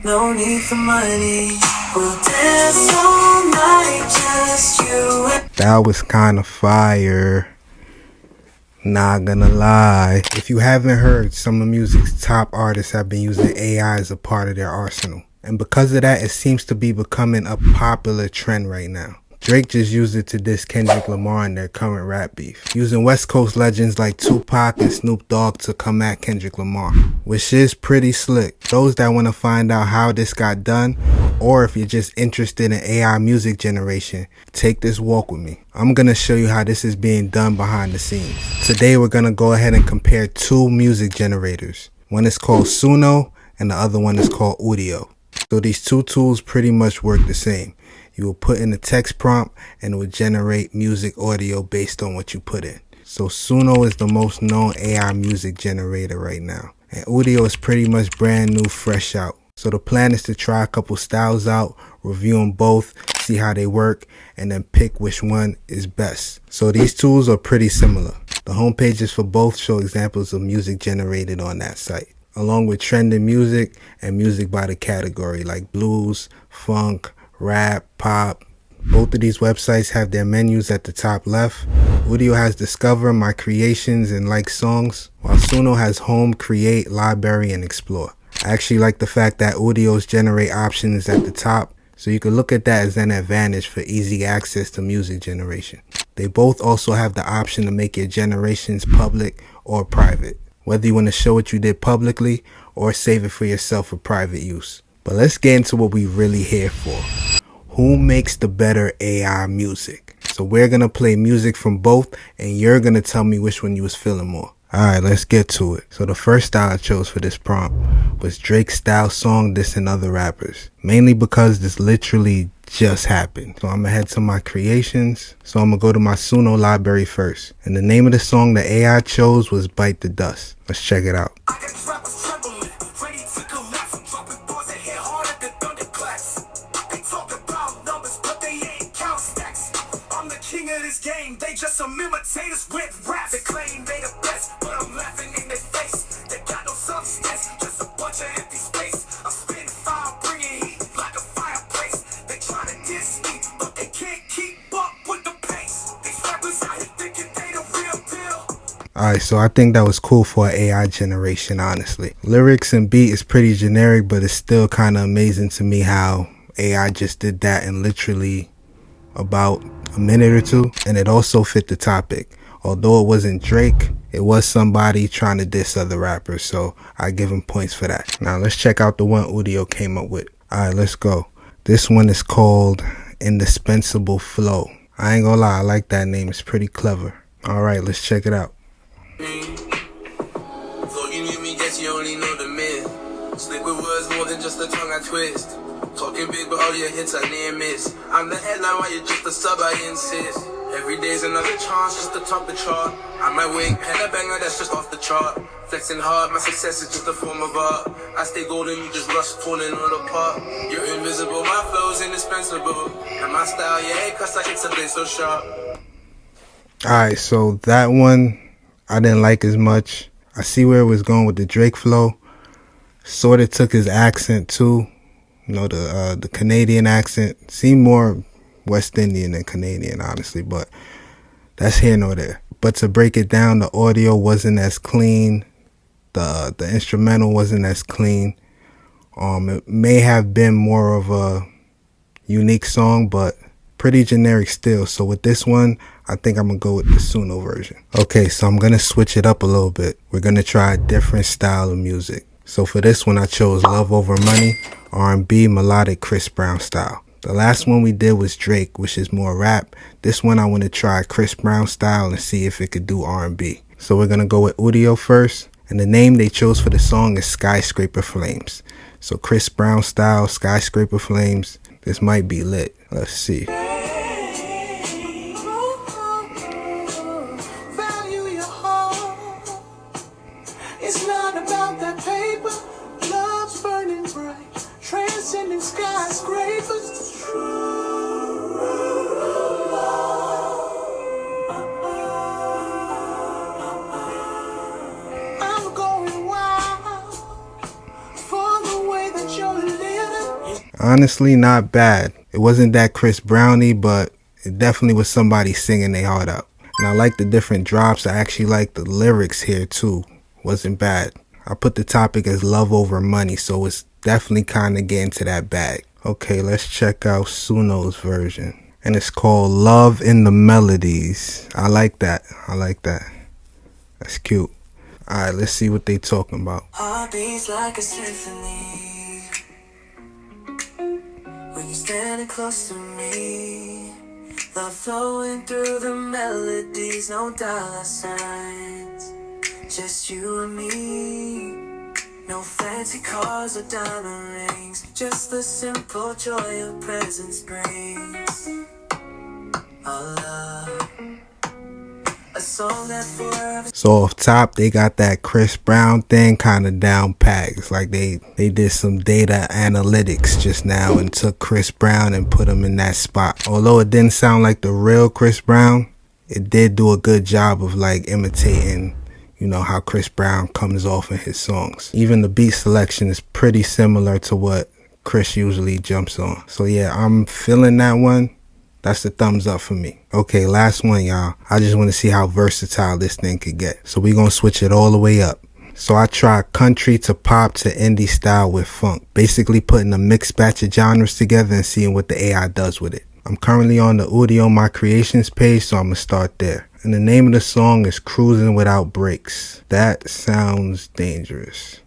No need for money. We'll dance all night, just you and That was kind of fire. Not gonna lie. If you haven't heard, some of music's top artists have been using AI as a part of their arsenal. And because of that, it seems to be becoming a popular trend right now. Drake just used it to diss Kendrick Lamar in their current rap beef, using West Coast legends like Tupac and Snoop Dogg to come at Kendrick Lamar, which is pretty slick. Those that want to find out how this got done, or if you're just interested in AI music generation, take this walk with me. I'm going to show you how this is being done behind the scenes. Today we're going to go ahead and compare two music generators. One is called Suno and the other one is called Udio. So these two tools pretty much work the same. You will put in a text prompt and it will generate music audio based on what you put in. So Suno is the most known AI music generator right now. And Udio is pretty much brand new, fresh out. So the plan is to try a couple styles out, review them both, see how they work, and then pick which one is best. So these tools are pretty similar. The home pages for both show examples of music generated on that site, along with trending music and music by the category like blues, funk, rap, pop. Both of these websites have their menus at the top left. Udio has Discover, My Creations, and Like Songs, while Suno has Home, Create, Library, and Explore. I actually like the fact that Udio's generate options at the top, so you can look at that as an advantage for easy access to music generation. They both also have the option to make your generations public or private, whether you want to show what you did publicly or save it for yourself for private use. But let's get into what we really here for. Who makes the better AI music? So we're going to play music from both and you're going to tell me which one you was feeling more. Alright, let's get to it. So the first style I chose for this prompt was Drake's style song dissing other rappers. Mainly because this literally just happened. So I'm gonna head to my creations. So I'm gonna go to my Suno library first. And the name of the song the AI chose was Bite the Dust. Let's check it out. Game, they just some imitators with rap. They claim they the best, but I'm laughing in their face. They got no substance, just a bunch of empty space. I'm spitting fire, bringing heat like a fireplace. They try to diss me, but they can't keep up with the pace. These rappers out here thinking they the real deal. Alright, so I think that was cool for an AI generation, honestly. Lyrics and beat is pretty generic, but it's still kind of amazing to me how AI just did that in literally about a minute or two, and it also fit the topic. Although it wasn't Drake, it was somebody trying to diss other rappers, so I give him points for that. Now let's check out the one Udio came up with. Alright, let's go. This one is called Indispensable Flow. I ain't gonna lie, I like that name, it's pretty clever. Alright, let's check it out. Thought you knew me, guess you only know the myth. Slip with words more than just a tongue I twist. Talking big, but all your hits are near miss. I'm the headline while you're just a sub, I insist. Every day's another chance just to top the chart. I might wing, pen a banger that's just off the chart. Flexing hard, my success is just a form of art. I stay golden, you just rust, falling all apart. You're invisible, my flow's indispensable. And my style, yeah, cause I hit something so sharp. Alright, so that one I didn't like as much. I see where it was going with the Drake flow. Sort of took his accent too. You know, the Canadian accent seemed more West Indian than Canadian, honestly, but that's here nor there. But to break it down, the audio wasn't as clean. The instrumental wasn't as clean. It may have been more of a unique song, but pretty generic still. So with this one, I think I'm gonna go with the Suno version. Okay, so I'm gonna switch it up a little bit. We're gonna try a different style of music. So for this one, I chose Love Over Money, R&B, melodic, Chris Brown style. The last one we did was Drake, which is more rap. This one I want to try Chris Brown style and see if it could do R&B. So we're gonna go with Udio first, and the name they chose for the song is Skyscraper Flames. So Chris Brown style, Skyscraper Flames. This might be lit. Let's see. It's not about that paper. Love's burning bright, transcending skyscrapers. I'm going wild for the way that you're living. Honestly, not bad. It wasn't that Chris Browny, but it definitely was somebody singing their heart out. And I like the different drops. I actually like the lyrics here too. Wasn't bad. I put the topic as love over money, so it's definitely kind of getting to that bag. Okay, let's check out Suno's version. And it's called Love in the Melodies. I like that. I like that. That's cute. Alright, let's see what they talking about. Heartbeats like a symphony when you're standing close to me. Love flowing through the melodies, no dollar signs, just you and me. No fancy cars or diamond rings, just the simple joy of presence brings. Our love, a song that forever. So off top, they got that Chris Brown thing kind of down pat. It's like they did some data analytics just now and took Chris Brown and put him in that spot. Although it didn't sound like the real Chris Brown, it did do a good job of like imitating, you know, how Chris Brown comes off in his songs. Even the beat selection is pretty similar to what Chris usually jumps on. So yeah, I'm feeling that one. That's the thumbs up for me. Okay, last one, y'all. I just want to see how versatile this thing could get. So we're going to switch it all the way up. So I tried country to pop to indie style with funk. Basically putting a mixed batch of genres together and seeing what the AI does with it. I'm currently on the Udio My Creations page, so I'm going to start there. And the name of the song is Cruising Without Brakes. That sounds dangerous.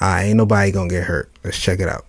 Ain't nobody going to get hurt. Let's check it out.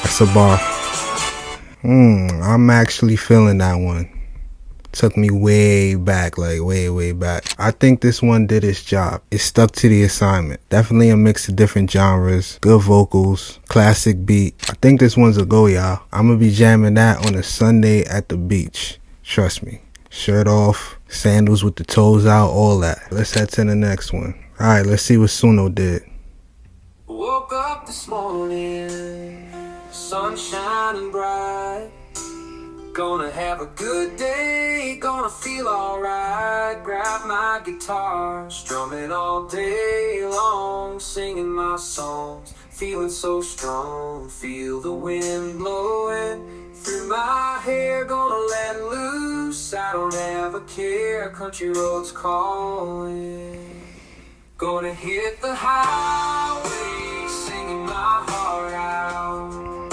That's a bar. I'm actually feeling that one. Took me way back, like way back. I think this one did its job. It stuck to the assignment. Definitely a mix of different genres, good vocals, classic beat. I think this one's a go, y'all. I'm gonna be jamming that on a Sunday at the beach. Trust me. Shirt off, sandals with the toes out, all that. Let's head to the next one. Alright, let's see what Suno did. Woke up this morning, sun shining bright. Gonna have a good day, gonna feel alright. Grab my guitar, strumming all day long, singing my songs, feeling so strong. Feel the wind blowing through my hair, gonna let loose, I don't ever care. Country roads calling, gonna hit the highway, singing my heart out.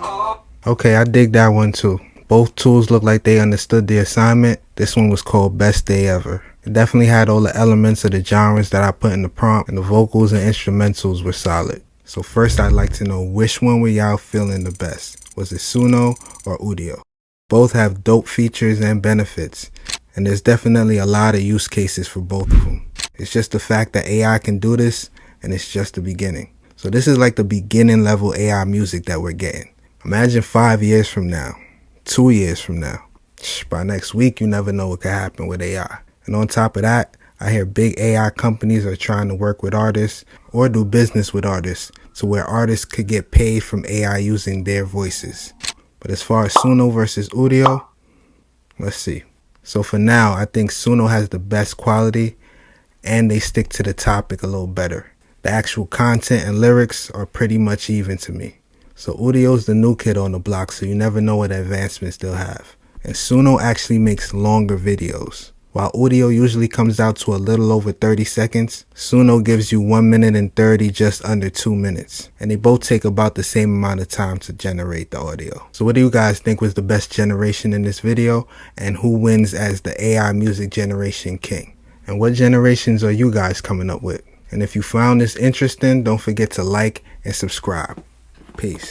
Oh. Okay, I dig that one too. Both tools look like they understood the assignment. This one was called Best Day Ever. It definitely had all the elements of the genres that I put in the prompt, and the vocals and instrumentals were solid. So first I'd like to know, which one were y'all feeling the best? Was it Suno or Udio? Both have dope features and benefits, and there's definitely a lot of use cases for both of them. It's just the fact that AI can do this, and it's just the beginning. So this is like the beginning level AI music that we're getting. Imagine 5 years from now, 2 years from now. By next week, you never know what could happen with AI. And on top of that, I hear big AI companies are trying to work with artists or do business with artists to where artists could get paid from AI using their voices. But as far as Suno versus Udio, let's see. So for now, I think Suno has the best quality and they stick to the topic a little better. The actual content and lyrics are pretty much even to me. So Udio's the new kid on the block, so you never know what advancements they'll have. And Suno actually makes longer videos. While Udio usually comes out to a little over 30 seconds, Suno gives you 1 minute and 30, just under 2 minutes. And they both take about the same amount of time to generate the audio. So what do you guys think was the best generation in this video? And who wins as the AI music generation king? And what generations are you guys coming up with? And if you found this interesting, don't forget to like and subscribe. Peace.